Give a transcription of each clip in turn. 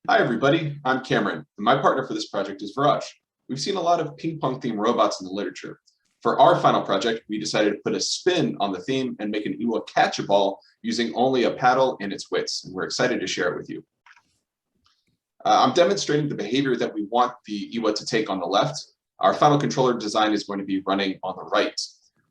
Hi everybody, I'm Cameron, and my partner for this project is Viraj. We've seen a lot of ping pong themed robots in the literature. For our final project, we decided to put a spin on the theme and make an Iwa catch a ball using only a paddle and its wits, and we're excited to share it with you. I'm demonstrating the behavior that we want the Iwa to take on the left. Our final controller design is going to be running on the right.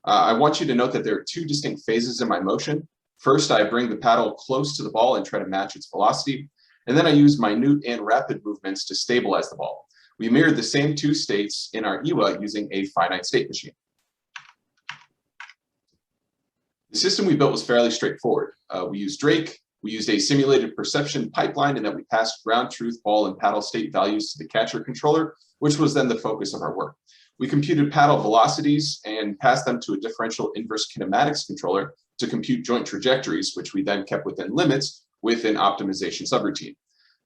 I want you to note that there are two distinct phases in my motion. First, I bring the paddle close to the ball and try to match its velocity. And then I use minute and rapid movements to stabilize the ball. We mirrored the same two states in our Iwa using a finite state machine. The system we built was fairly straightforward. We used Drake, we used a simulated perception pipeline, and then we passed ground truth, ball, and paddle state values to the catcher controller, which was then the focus of our work. We computed paddle velocities and passed them to a differential inverse kinematics controller to compute joint trajectories, which we then kept within limits with an optimization subroutine.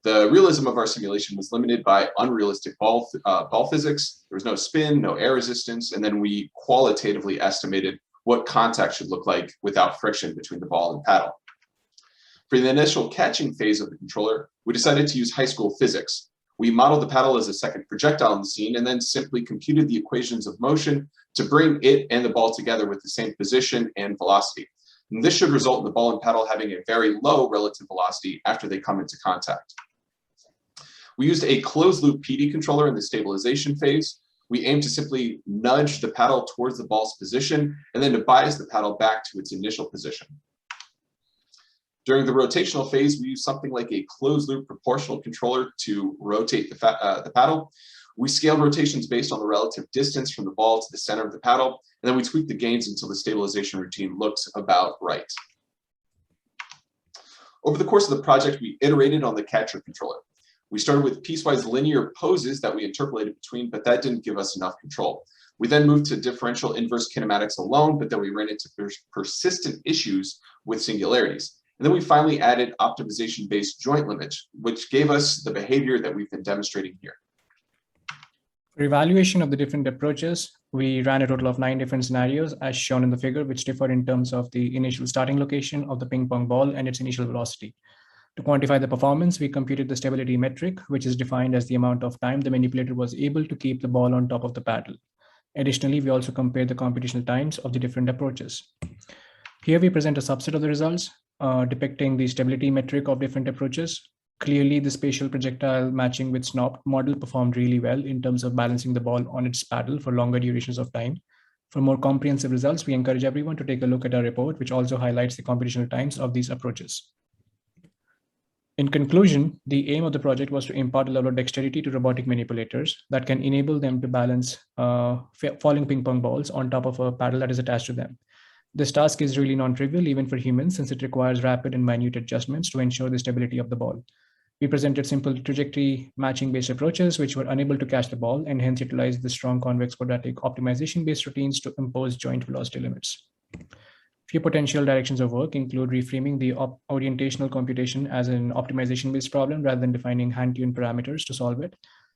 The realism of our simulation was limited by unrealistic ball physics. There was no spin, no air resistance, and then we qualitatively estimated what contact should look like without friction between the ball and paddle. For the initial catching phase of the controller, we decided to use high school physics. We modeled the paddle as a second projectile in the scene and then simply computed the equations of motion to bring it and the ball together with the same position and velocity. And this should result in the ball and paddle having a very low relative velocity after they come into contact. We used a closed loop PD controller in the stabilization phase. We aim to simply nudge the paddle towards the ball's position and then to bias the paddle back to its initial position. During the rotational phase, we use something like a closed loop proportional controller to rotate the paddle. We scale rotations based on the relative distance from the ball to the center of the paddle, and then we tweak the gains until the stabilization routine looks about right. Over the course of the project, we iterated on the catcher controller. We started with piecewise linear poses that we interpolated between, but that didn't give us enough control. We then moved to differential inverse kinematics alone, but then we ran into persistent issues with singularities. And then we finally added optimization-based joint limits, which gave us the behavior that we've been demonstrating here. For evaluation of the different approaches, we ran a total of 9 different scenarios as shown in the figure, which differ in terms of the initial starting location of the ping pong ball and its initial velocity. To quantify the performance, we computed the stability metric, which is defined as the amount of time the manipulator was able to keep the ball on top of the paddle. Additionally, we also compared the computational times of the different approaches. Here we present a subset of the results depicting the stability metric of different approaches. Clearly, the spatial projectile matching with SNOP model performed really well in terms of balancing the ball on its paddle for longer durations of time. For more comprehensive results, we encourage everyone to take a look at our report, which also highlights the computational times of these approaches. In conclusion, the aim of the project was to impart a level of dexterity to robotic manipulators that can enable them to balance falling ping pong balls on top of a paddle that is attached to them. This task is really non-trivial even for humans, since it requires rapid and minute adjustments to ensure the stability of the ball. We presented simple trajectory matching-based approaches which were unable to catch the ball and hence utilized the strong convex quadratic optimization-based routines to impose joint velocity limits. Few potential directions of work include reframing the orientational computation as an optimization-based problem rather than defining hand-tuned parameters to solve it.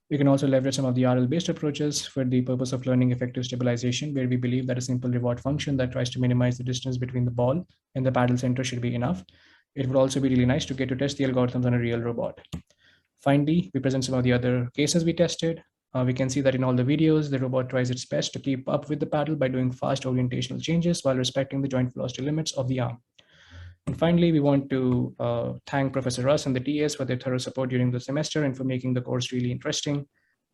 We can also leverage some of the RL-based approaches for the purpose of learning effective stabilization, where we believe that a simple reward function that tries to minimize the distance between the ball and the paddle center should be enough. It would also be really nice to get to test the algorithms on a real robot. Finally, we present some of the other cases we tested. We can see that in all the videos, the robot tries its best to keep up with the paddle by doing fast orientational changes while respecting the joint velocity limits of the arm. And finally, we want to thank Professor Russ and the TS for their thorough support during the semester and for making the course really interesting.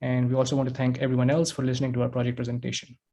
And we also want to thank everyone else for listening to our project presentation.